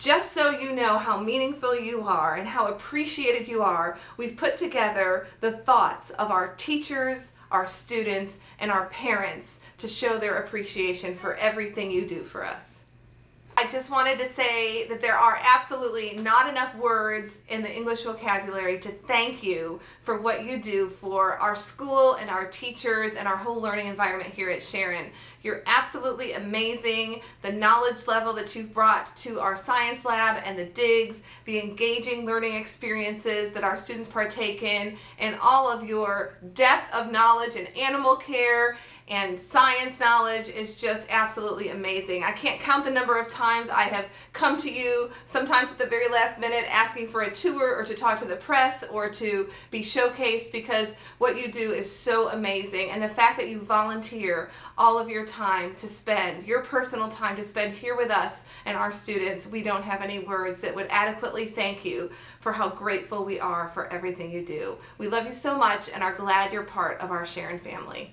just so you know how meaningful you are and how appreciated you are, we've put together the thoughts of our teachers, our students, and our parents to show their appreciation for everything you do for us. I just wanted to say that there are absolutely not enough words in the English vocabulary to thank you for what you do for our school and our teachers and our whole learning environment here at Sharon. You're absolutely amazing. The knowledge level that you've brought to our science lab and the digs, the engaging learning experiences that our students partake in, and all of your depth of knowledge in animal care and science knowledge is just absolutely amazing. I can't count the number of times I have come to you, sometimes at the very last minute, asking for a tour or to talk to the press or to be showcased, because what you do is so amazing. And the fact that you volunteer all of your time to spend, your personal time to spend here with us and our students, we don't have any words that would adequately thank you for how grateful we are for everything you do. We love you so much and are glad you're part of our Sharon family.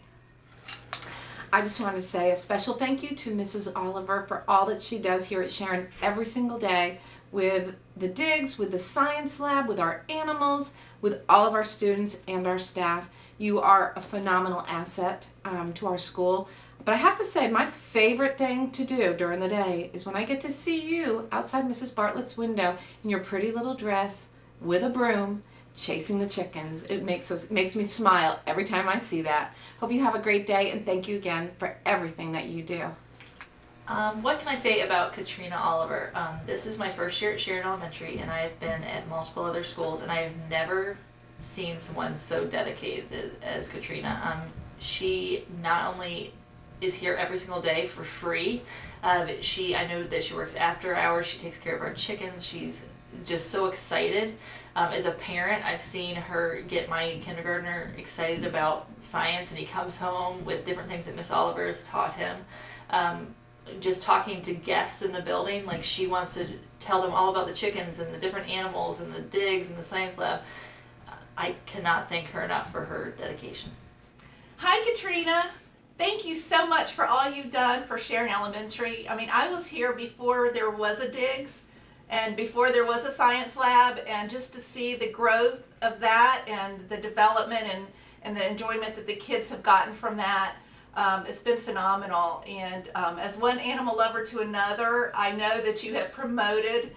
I just wanted to say a special thank you to Mrs. Oliver for all that she does here at Sharon every single day with the digs, with the science lab, with our animals, with all of our students and our staff. You are a phenomenal asset to our school. But I have to say, my favorite thing to do during the day is when I get to see you outside Mrs. Bartlett's window in your pretty little dress with a broom, chasing the chickens. It makes me smile every time I see that. Hope you have a great day, and thank you again for everything that you do. What can I say about Katrina Oliver? This is my first year at Sharon Elementary, and I have been at multiple other schools, and I have never seen someone so dedicated as Katrina. She not only is here every single day for free, I know that she works after hours, she takes care of our chickens, she's just so excited. As a parent, I've seen her get my kindergartner excited about science, and he comes home with different things that Miss Oliver has taught him. Just talking to guests in the building, like she wants to tell them all about the chickens and the different animals and the digs and the science lab. I cannot thank her enough for her dedication. Hi, Katrina. Thank you so much for all you've done for Sharon Elementary. I mean, I was here before there was a digs and before there was a science lab, and just to see the growth of that and the development and the enjoyment that the kids have gotten from that, it's been phenomenal. And as one animal lover to another, I know that you have promoted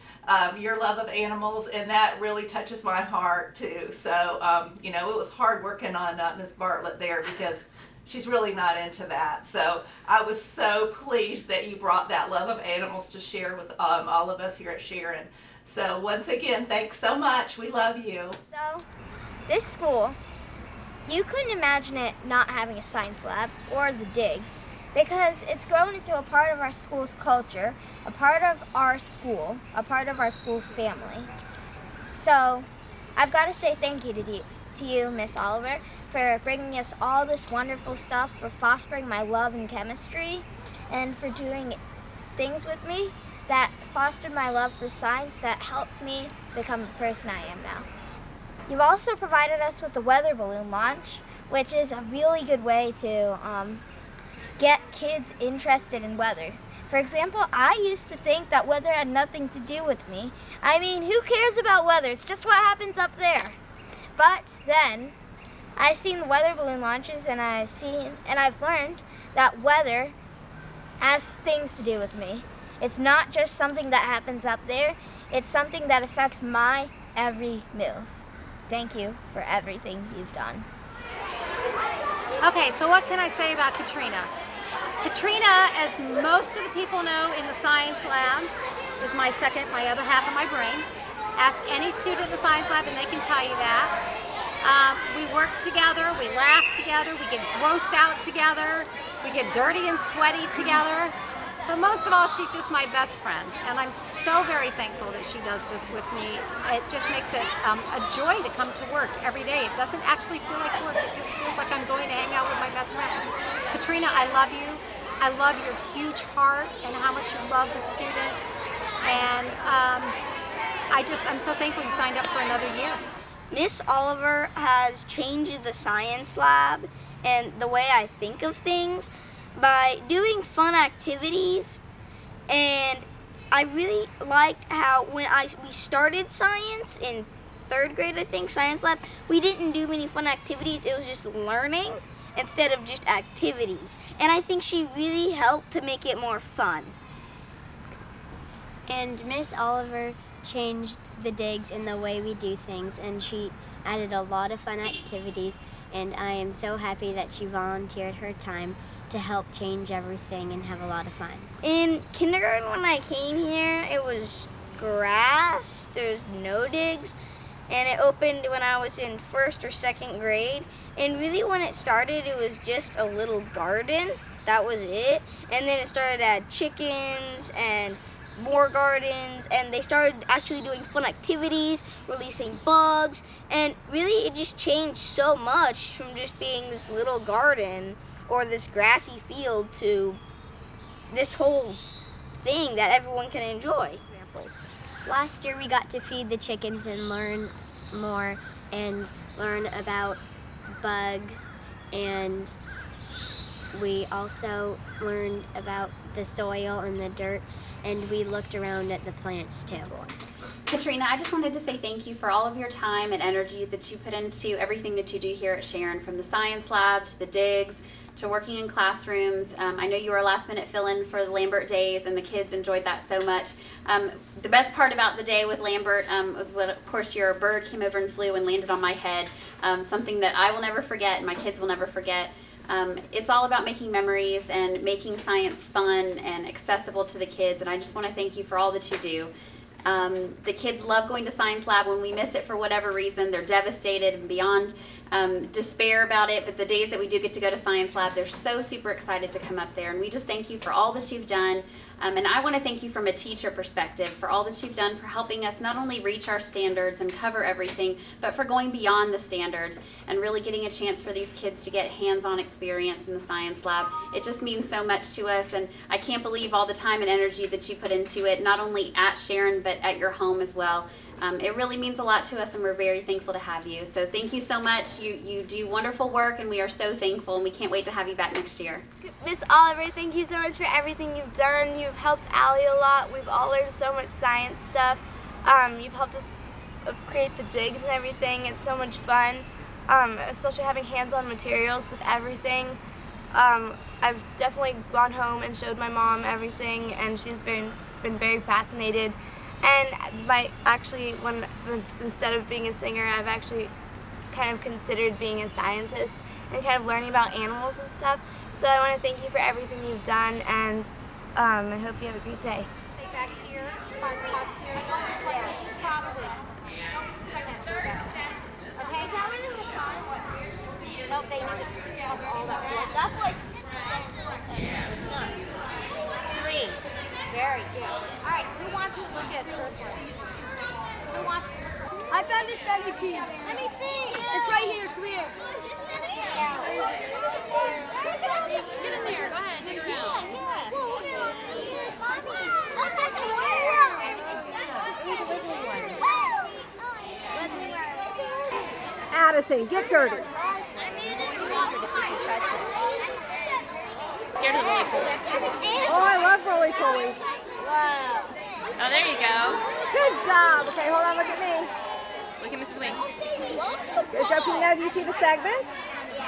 your love of animals, and that really touches my heart too. So, it was hard working on Miss Bartlett there, because she's really not into that. So I was so pleased that you brought that love of animals to share with all of us here at Sharon. So once again, thanks so much. We love you. So this school, you couldn't imagine it not having a science lab or the digs, because it's grown into a part of our school's culture, a part of our school, a part of our school's family. So I've got to say thank you to you, Miss Oliver, for bringing us all this wonderful stuff, for fostering my love in chemistry, and for doing things with me that fostered my love for science, that helped me become the person I am now. You've also provided us with the weather balloon launch, which is a really good way to get kids interested in weather. For example, I used to think that weather had nothing to do with me. I mean, who cares about weather? It's just what happens up there. But then I've seen the weather balloon launches, and I've learned that weather has things to do with me. It's not just something that happens up there, it's something that affects my every move. Thank you for everything you've done. Okay, so what can I say about Katrina? Katrina, as most of the people know in the science lab, is my other half of my brain. Ask any student in the science lab and they can tell you that. We work together, we laugh together, we get grossed out together, we get dirty and sweaty together. But most of all, she's just my best friend, and I'm so very thankful that she does this with me. It just makes it a joy to come to work every day. It doesn't actually feel like work, it just feels like I'm going to hang out with my best friend. Katrina, I love you. I love your huge heart and how much you love the students. And I'm so thankful you signed up for another year. Miss Oliver has changed the science lab and the way I think of things by doing fun activities, and I really liked how when we started science in 3rd grade, I think, science lab, we didn't do many fun activities. It was just learning instead of just activities. And I think she really helped to make it more fun. And Miss Oliver changed the digs in the way we do things, and she added a lot of fun activities, and I am so happy that she volunteered her time to help change everything and have a lot of fun. In kindergarten, when I came here, it was grass, there's no digs, and it opened when I was in 1st or 2nd grade. And really when it started, it was just a little garden. That was it. And then it started to add chickens and more gardens, and they started actually doing fun activities, releasing bugs, and really it just changed so much from just being this little garden or this grassy field to this whole thing that everyone can enjoy. Last year we got to feed the chickens and learn more and learn about bugs, and we also learned about the soil and the dirt, and we looked around at the plants too. Katrina, I just wanted to say thank you for all of your time and energy that you put into everything that you do here at Sharon, from the science lab to the digs to working in classrooms. I know you were a last minute fill-in for the Lambert days, and the kids enjoyed that so much. The best part about the day with Lambert was when, of course, your bird came over and flew and landed on my head, something that I will never forget and my kids will never forget. It's all about making memories and making science fun and accessible to the kids, and I just want to thank you for all that you do. The kids love going to Science Lab. When we miss it for whatever reason, they're devastated and beyond despair about it, but the days that we do get to go to Science Lab, they're so super excited to come up there, and we just thank you for all that you've done. And I want to thank you from a teacher perspective for all that you've done for helping us not only reach our standards and cover everything, but for going beyond the standards and really getting a chance for these kids to get hands-on experience in the science lab. It just means so much to us, and I can't believe all the time and energy that you put into it, not only at Sharon, but at your home as well. It really means a lot to us, and we're very thankful to have you. So thank you so much. You do wonderful work, and we are so thankful, and we can't wait to have you back next year. Miss Oliver, thank you so much for everything you've done. You've helped Allie a lot. We've all learned so much science stuff. You've helped us create the digs and everything. It's so much fun, especially having hands-on materials with everything. I've definitely gone home and showed my mom everything, and she's been very fascinated. And instead of being a singer, I've actually kind of considered being a scientist and kind of learning about animals and stuff. So I want to thank you for everything you've done, and I hope you have a great day. Stay back here, posterior. Probably. Okay, tell me this is fun. Nope, they need to have all that wood. That's like 3. Very good. All right, who wants to look at her? Who wants to? I found a centipede. Let me see. It's right here. Come here. Get in there. Go ahead. Dig around. Addison, get dirty. Scared of the roly pool. Oh, I love roly-polies. Oh, there you go. Good job. Okay, hold on, look at me. Look at Mrs. Wing. Good job. Now, do you see the segments?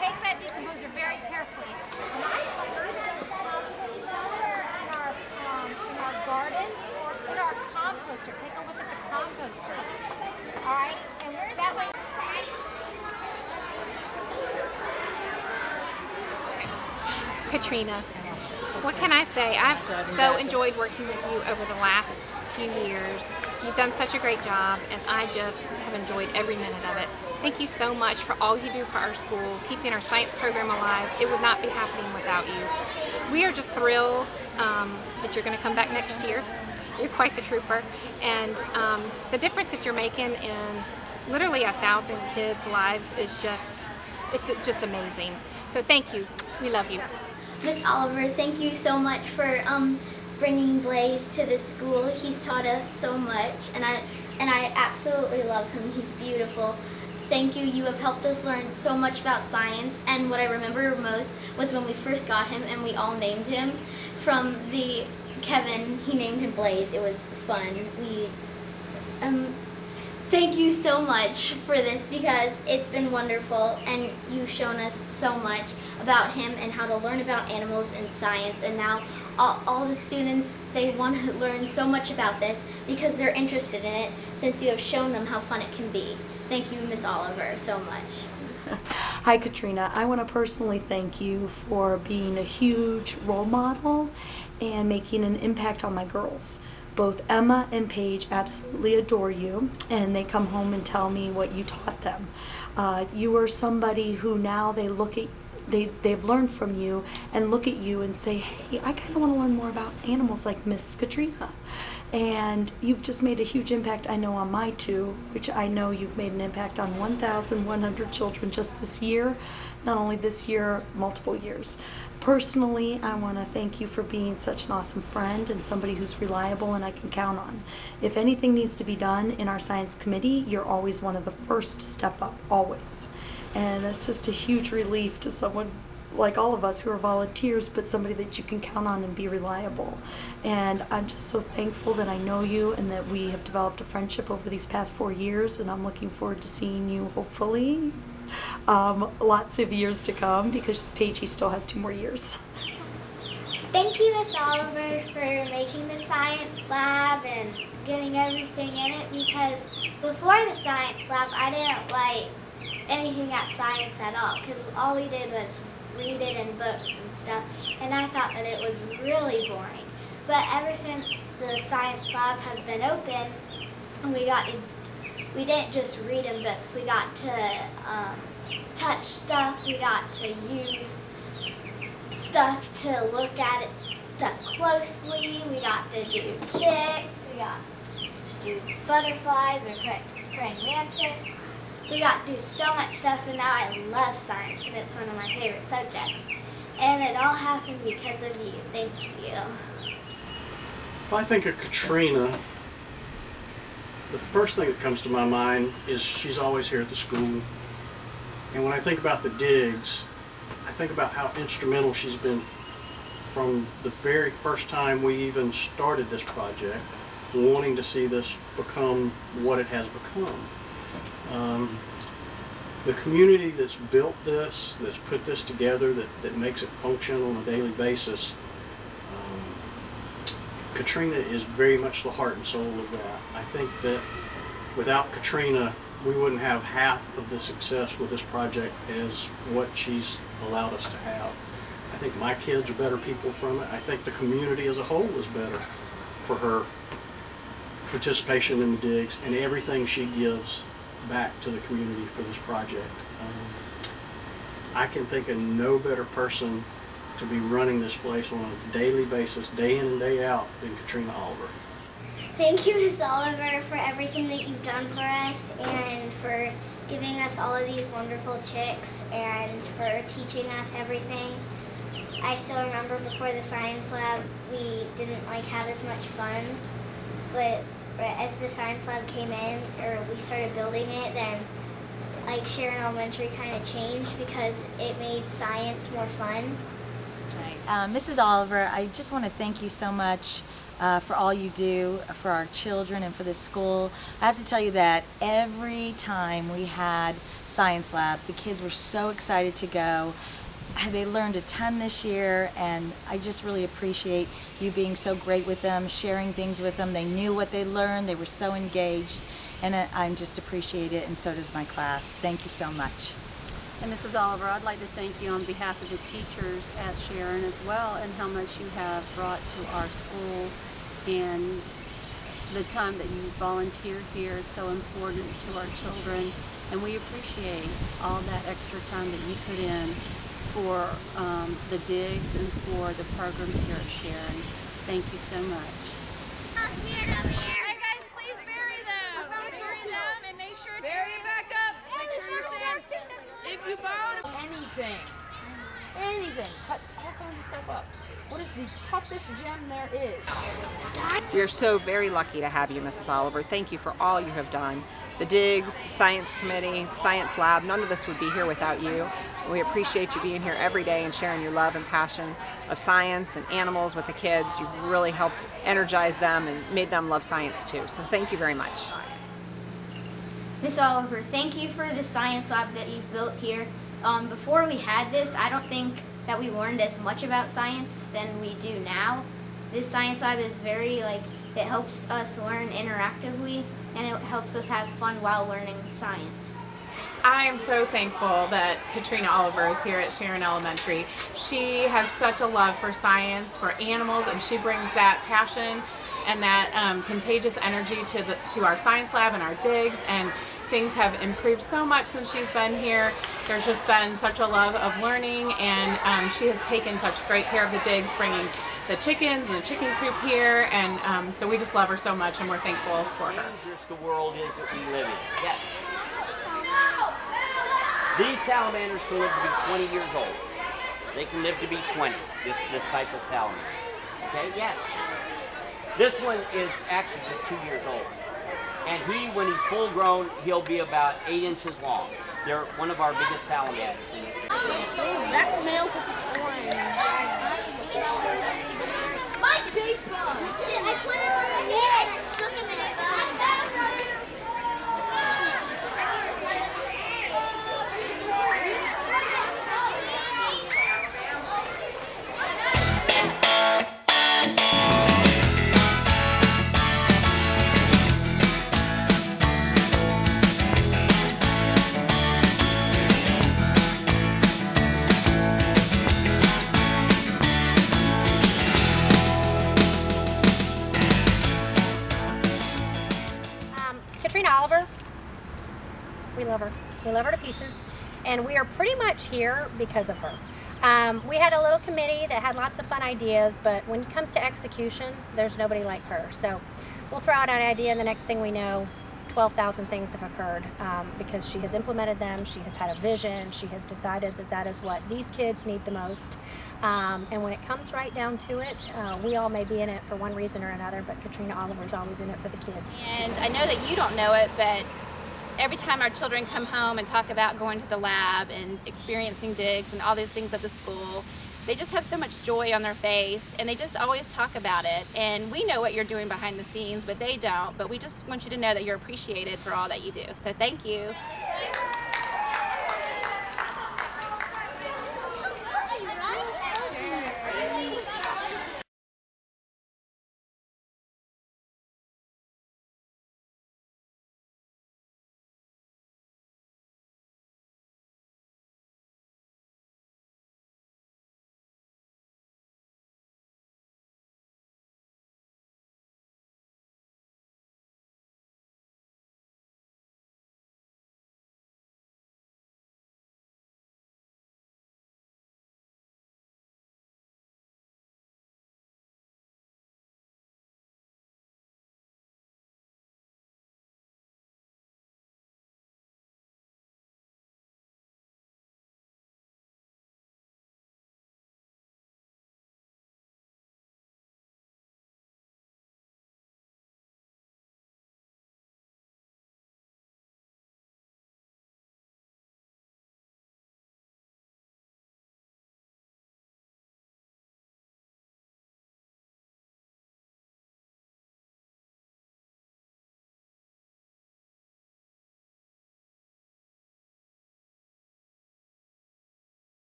Take that decomposer very carefully. In our garden or in our composter. Take a look at the composter. All right? And that way. Katrina, what can I say? I've so enjoyed working with you over the last few years. You've done such a great job, and I just have enjoyed every minute of it. Thank you so much for all you do for our school, keeping our science program alive. It would not be happening without you. We are just thrilled that you're going to come back next year. You're quite the trooper, and the difference that you're making in literally 1,000 kids' lives is just amazing. So thank you. We love you. Miss Oliver, thank you so much for bringing Blaze to this school. He's taught us so much, and I absolutely love him. He's beautiful. Thank you. You have helped us learn so much about science, and what I remember most was when we first got him and we all named him from the Kevin, he named him Blaze. It was fun. Thank you so much for this because it's been wonderful and you've shown us so much about him and how to learn about animals and science, and now all the students, they want to learn so much about this because they're interested in it since you have shown them how fun it can be. Thank you, Miss Oliver, so much. Hi, Katrina. I want to personally thank you for being a huge role model and making an impact on my girls. Both Emma and Paige absolutely adore you, and they come home and tell me what you taught them. You are somebody who now they've learned from you and look at you and say, hey, I kind of want to learn more about animals like Miss Katrina. And you've just made a huge impact, I know, on my two, which I know you've made an impact on 1,100 children just this year. Not only this year, multiple years. Personally, I want to thank you for being such an awesome friend and somebody who's reliable and I can count on. If anything needs to be done in our science committee, you're always one of the first to step up, always. And that's just a huge relief to someone like all of us who are volunteers, but somebody that you can count on and be reliable. And I'm just so thankful that I know you and that we have developed a friendship over these past 4 years, and I'm looking forward to seeing you hopefully lots of years to come, because Paige still has 2 more years. Thank you, Miss Oliver, for making the science lab and getting everything in it, because before the science lab, I didn't like anything at science at all, because all we did was read it in books and stuff, and I thought that it was really boring. But ever since the science lab has been open, we didn't just read in books, we got to touch stuff, we got to use stuff to look at it, stuff closely, we got to do chicks, we got to do butterflies or praying mantis. We got to do so much stuff, and now I love science, and it's one of my favorite subjects. And it all happened because of you. Thank you. If I think of Katrina, the first thing that comes to my mind is she's always here at the school. And when I think about the digs, I think about how instrumental she's been from the very first time we even started this project, wanting to see this become what it has become. The community that's built this, that's put this together, that makes it function on a daily basis, Katrina is very much the heart and soul of that. I think that without Katrina, we wouldn't have half of the success with this project as what she's allowed us to have. I think my kids are better people from it. I think the community as a whole is better for her participation in the digs and everything she gives back to the community for this project. I can think of no better person to be running this place on a daily basis, day in and day out, than Katrina Oliver. Thank you, Miss Oliver, for everything that you've done for us and for giving us all of these wonderful chicks and for teaching us everything. I still remember before the science lab, we didn't have as much fun, but as the science lab came in, or we started building it, then Sharon Elementary kind of changed because it made science more fun. Mrs. Oliver, I just want to thank you so much for all you do for our children and for this school. I have to tell you that every time we had science lab, the kids were so excited to go. They learned a ton this year, and I just really appreciate you being so great with them, sharing things with them. They knew what they learned, they were so engaged, and I just appreciate it, and so does my class. Thank you so much. And Mrs. Oliver, I'd like to thank you on behalf of the teachers at Sharon as well, and how much you have brought to our school, and the time that you volunteered here is so important to our children, and we appreciate all that extra time that you put in for the digs and for the programs here at Sharon. Thank you so much. Alright guys, please bury them. Bury them and make sure to bury it back up. Make sure you're saying if you borrowed anything, cuts all kinds of stuff up. What is the toughest gem there is? We are so very lucky to have you, Mrs. Oliver. Thank you for all you have done the digs, the science committee, the science lab. None of this would be here without you. We appreciate you being here every day and sharing your love and passion of science and animals with the kids. You've really helped energize them and made them love science too. So thank you very much. Miss Oliver, thank you for the science lab that you've built here. Before we had this, I don't think that we learned as much about science than we do now. This science lab is very, it helps us learn interactively, and it helps us have fun while learning science. I am so thankful that Katrina Oliver is here at Sharon Elementary. She has such a love for science, for animals, and she brings that passion and that contagious energy to our science lab and our digs, and things have improved so much since she's been here. There's just been such a love of learning, and she has taken such great care of the digs, bringing the chickens and the chicken coop here, and so we just love her so much, and we're thankful for her. Dangerous the world is that we live in. Yes. These salamanders can live to be 20 years old. They can live to be 20, this type of salamander. Okay, yes. This one is actually just 2 years old. And when he's full grown, he'll be about 8 inches long. They're one of our biggest salamanders. That's male because it's orange. My baseball! I put it on the head and I shook him in it. Katrina Oliver, we love her. We love her to pieces, and we are pretty much here because of her. We had a little committee that had lots of fun ideas, but when it comes to execution, there's nobody like her. So we'll throw out an idea, and the next thing we know, 12,000 things have occurred because she has implemented them, she has had a vision, she has decided that that is what these kids need the most. And when it comes right down to it, we all may be in it for one reason or another, but Katrina Oliver's always in it for the kids. And I know that you don't know it, but every time our children come home and talk about going to the lab and experiencing digs and all these things at the school, they just have so much joy on their face, and they just always talk about it. And we know what you're doing behind the scenes, but they don't. But we just want you to know that you're appreciated for all that you do. So thank you.